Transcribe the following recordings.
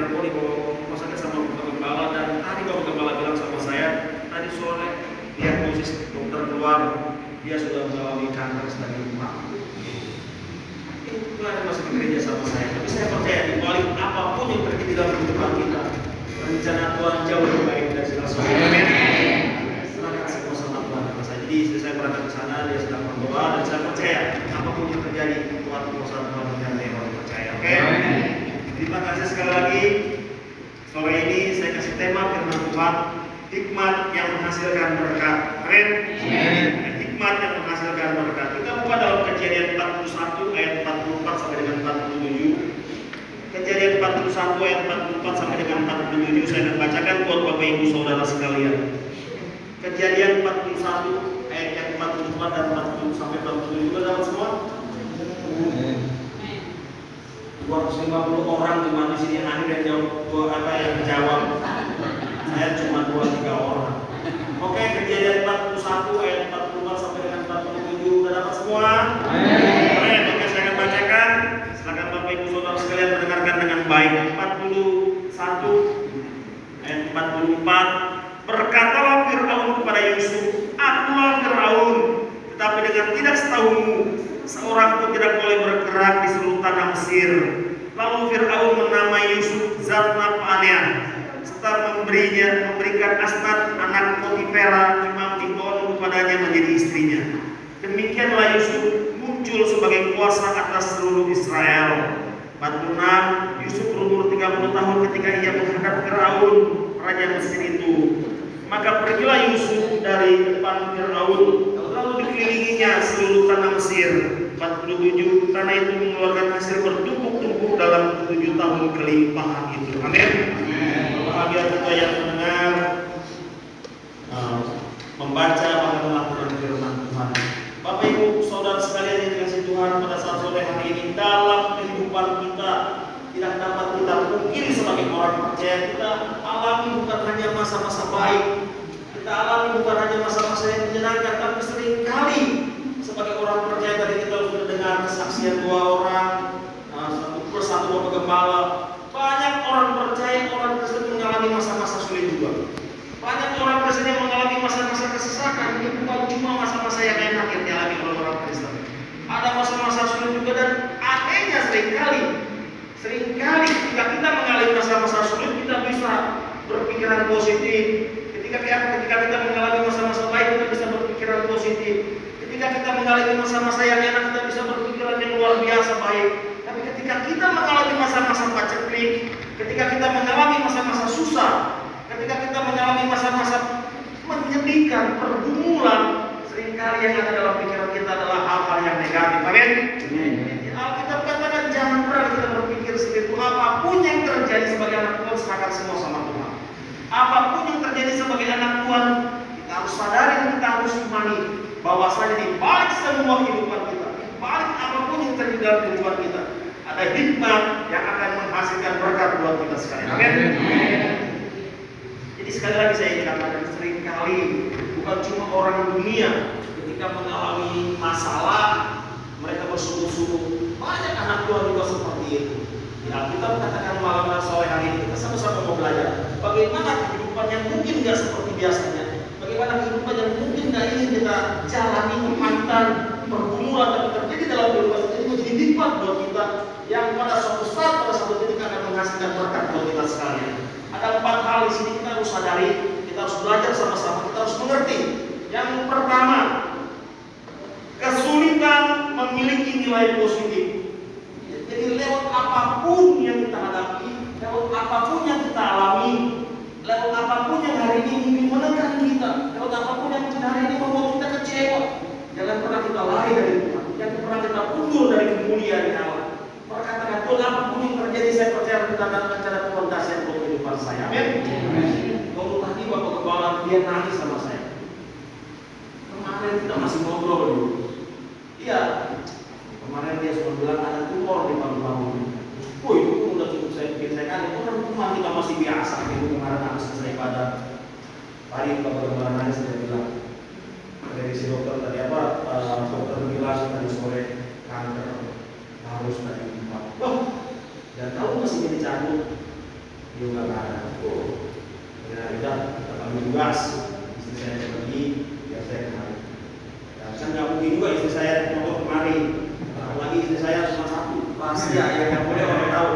telepon di rumah sakit sama Bapak Gembala, dan tadi Bapak Gembala bilang sama saya, tadi sore diagnosis dokter keluar, dia sudah mengalami kanker stadium 4. Itu ada masih bekerja sama saya, tapi saya percaya di balik apapun yang terjadi dalam kehidupan kita, rencana Tuhan jauh lebih baik dari segala sesuatu. Amin. Serahkan semua sama Tuhan. Jadi istri saya berangkat ke sana, dia sedang berdoa, dan saya percaya apapun yang terjadi, Tuhan berusaha Tuhan menyertai orang percaya. Oke? Terima kasih sekali lagi. Sore ini saya kasih tema firman Tuhan, hikmat yang menghasilkan berkat. Keren? Hikmat yang menghasilkan berkat. Kita buka dalam Kejadian 41 ayat 44 sampai dengan 47. Kejadian 41 ayat 44 sampai dengan 47 saya akan bacakan buat Bapak Ibu Saudara sekalian. Kejadian 41 ayat yang 44 dan 47 sampai 47 juga dapat semua? 250 orang di sini yang jawab. Saya cuma 2-3 orang. Oke, Kejadian 41 ayat 44 sampai dengan 47 udah dapat semua? Oke, saya akan bacakan. Silakan Bapak Ibu Saudara sekalian mendengarkan dengan baik. 41 ayat 44. Berkatalah Fir'aun kepada Yusuf, "Akulah Fir'aun, tetapi dengan tidak setahumu, seorang pun tidak boleh bergerak di seluruh tanah Mesir." Lalu Fir'aun menamai Yusuf Zat-Naf'anea, serta memberikan Asnat anak Potifera imam Dibon kepadanya menjadi istrinya. Demikianlah Yusuf muncul sebagai kuasa atas seluruh Israel. 46. Yusuf berumur 30 tahun ketika ia menghadap Fir'aun, raja Mesir itu. Maka pergilah Yusuf dari depan Fir'aun, lalu dikelilinginya seluruh tanah Mesir. 47. Tanah itu mengeluarkan hasil bertumpuk-tumpuk dalam 7 tahun kelimpahan itu. Amin. Berbahagia kita yang mendengar, membaca, bahkan melakukan firman Tuhan. Bapak Ibu Saudara sekalian yang dikasihi Tuhan, pada saat sore hari ini dalam kehidupan kita tidak dapat kita pungkiri sebagai orang percaya, kita alami bukan hanya masa-masa baik, kita alami bukan hanya masa-masa yang menyenangkan, tapi seringkali sebagai orang percaya tadi kita sudah dengar kesaksian 2 orang, satu persatu Bapak Gembala. Banyak orang percaya, orang Kristen mengalami masa-masa sulit juga. Banyak orang Kristen yang mengalami masa-masa kesesakan. Ini bukan cuma masa-masa yang enak yang dialami oleh orang Kristen. Ada masa-masa sulit juga, dan akhirnya seringkali ketika kita mengalami masa-masa sulit, kita bisa berpikiran positif. Ketika kita mengalami masa-masa baik, kita bisa berpikiran positif. Ketika kita mengalami masa-masa yang enak, kita bisa berpikiran yang luar biasa baik. Tapi ketika kita mengalami masa-masa paceklik, ketika kita mengalami masa-masa susah, ketika kita mengalami masa-masa menyedihkan, pergumulan, seringkali yang ada dalam pikiran kita adalah hal-hal yang negatif. Amin. Alkitab katakan jangan pernah kita berpikir seperti itu. Apapun yang terjadi sebagai anak Tuhan, serahkan semua sama Tuhan. Apapun yang terjadi sebagai anak Tuhan, kita harus sadari dan kita harus imani bahwasanya di balik semua kehidupan kita, di balik apapun yang terjadi dalam kehidupan kita, ada hikmat yang akan menghasilkan berkat buat kita sekalian. Amin. Jadi sekali lagi saya ingin katakan, seringkali bukan cuma orang dunia ketika mengalami masalah mereka bersungguh-sungguh. Banyak anak Tuhan juga seperti itu. Ya, kita katakan malam dan sore hari ini kita sama-sama mau belajar bagaimana kehidupan yang mungkin nggak seperti biasanya, bagaimana kehidupan yang mungkin nggak ingin kita jalani, kepahitan, pergumulan, tapi terjadi dalam kehidupan ini menjadi nikmat buat kita, yang pada suatu saat, pada suatu titik akan menghasilkan berkat buat kita sekalian. Ada 4 hal di sini kita harus sadari, kita harus belajar sama-sama, kita harus mengerti. Yang pertama, kesulitan memiliki nilai positif. Jadi lewat apapun yang kita hadapi, lewat apapun yang kita alami, lewat apapun yang hari ini mungkin menekan kita, lewat apapun yang hari ini membuat kita kecewa, jangan pernah kita lari dari Tuhan, jangan pernah kita mundur dari kemuliaan Allah. Perkataan Tuhan, apapun yang terjadi, saya percaya kita akan rencana Tuhan dahsyat untuk kehidupan saya. Amin. Kalau tadi Bapak Gembala dia nangis sama saya. Kemarin kita masih ngobrol dulu. Iya. Kemarin dia sempat bilang ada tumor di paru-paru. Oh itu pun udah cukup saya pikir saya kan itu kan cuma kita masih biasa. Itu kemarin nangis saya pada tadi Bapak Gembala nangis, dia bilang dari si dokter tadi apa dokter bilang tadi sore kanker harus tadi. Oh dan kalau masih jadi cabut juga nggak ada. Ya udah, kita bagi tugas. Istri saya pergi, ya saya kemari. Dan kan nggak mungkin juga istri saya motor kemari. Apalagi istri saya cuma satu. Rahasia yang nggak boleh orang tahu.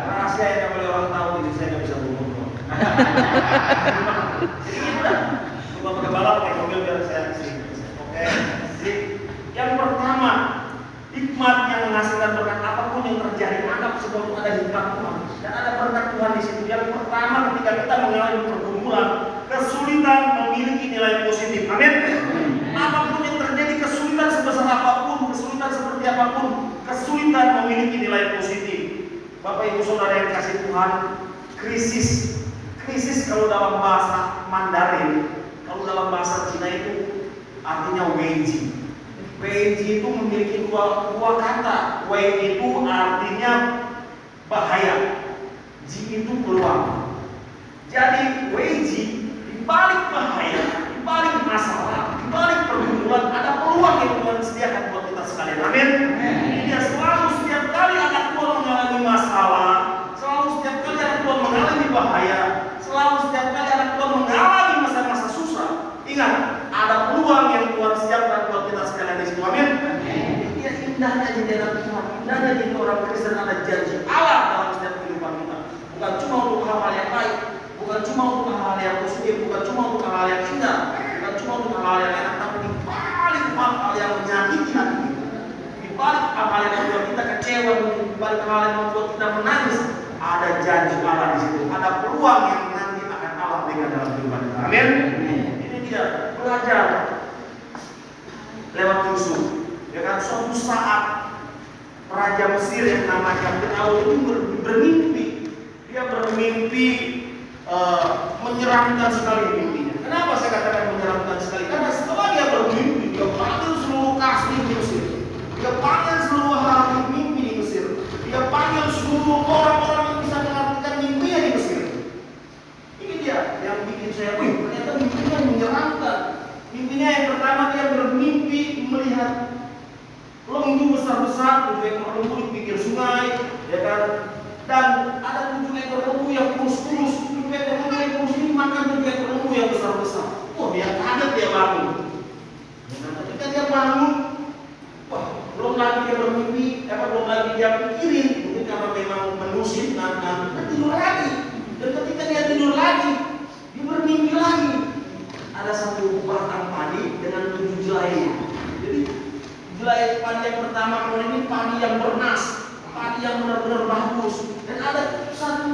Rahasia yang nggak boleh orang tahu, istri saya nggak bisa ngomong. Jadi udah, coba pakai balap, pakai mobil biar saya sini. Oke, sip. Yang pertama, hikmat yang menghasilkan berkat apapun yang terjadi, anggap semua itu ada hikmat Tuhan dan ada berkat Tuhan di situ. Yang pertama, ketika kita mengalami pergumulan, kesulitan memiliki nilai positif. Amin. Apapun yang terjadi, kesulitan sebesar apapun, kesulitan seperti apapun, kesulitan memiliki nilai positif. Bapak Ibu Saudara yang kasih Tuhan, krisis kalau dalam bahasa Mandarin, kalau dalam bahasa Cina itu artinya weiji. Weiji itu memiliki dua kata. Wei itu artinya bahaya, ji itu peluang. Jadi weiji, di balik bahaya, di balik masalah, di balik pergumulan ada peluang yang Tuhan sediakan buat kita sekalian. Amin. Dia selalu setiap kali anak Tuhan mengalami masalah, selalu setiap kali anak Tuhan mengalami bahaya, selalu setiap kali anak Tuhan mengalami masa-masa susah, ingat ada peluang yang Tuhan siapkan buat kita sekalian di situ. Amin. Dia indahnya jadi anak Tuhan, indahnya jadi orang Kristen, ada janji Allah dalam setiap kehidupan kita. Bukan cuma untuk hal-hal yang baik, bukan cuma untuk hal-hal yang positif, bukan cuma untuk hal-hal yang indah, bukan cuma untuk hal-hal yang enak, tapi di balik hal-hal yang menyakiti hati kita, di balik hal-hal yang membuat kita kecewa, di balik hal yang membuat kita menangis, ada janji Allah di situ, ada peluang yang nanti akan Allah berikan dalam kehidupan kita. Amin. Ini dia belajar lewat Yusuf. Ya kan, suatu saat Raja Mesir yang namanya Firaun itu bermimpi. Dia bermimpi menyeramkan sekali mimpinya. Kenapa saya katakan menyeramkan sekali? Karena setelah dia bermimpi, dia panggil seluruh kasih di Mesir. Dia panggil seluruh ahli mimpi di Mesir. Dia panggil seluruh orang-orang yang bisa mengartikan mimpinya di Mesir. Ini dia yang bikin saya, ternyata mimpinya menyeramkan. Mimpinya yang pertama, dia bermimpi melihat lembu besar-besar, 7 ekor lembu di pinggir sungai, ya kan? Dan ada 7 ekor lembu yang kurus-kurus, 7 ekor lembu yang kurus ini makan 7 ekor lembu yang besar-besar. Wah, dia kaget, dia bangun. Dan ketika dia bangun, wah, belum lagi dia bermimpi, belum lagi dia pikirin, mungkin karena memang menusin, dia tidur lagi. Dan ketika dia tidur lagi, dia bermimpi lagi. Ada satu batang padi dengan 7 jelai. Jadi jelai padi yang pertama ini padi yang bernas, padi yang benar-benar bagus. Dan ada satu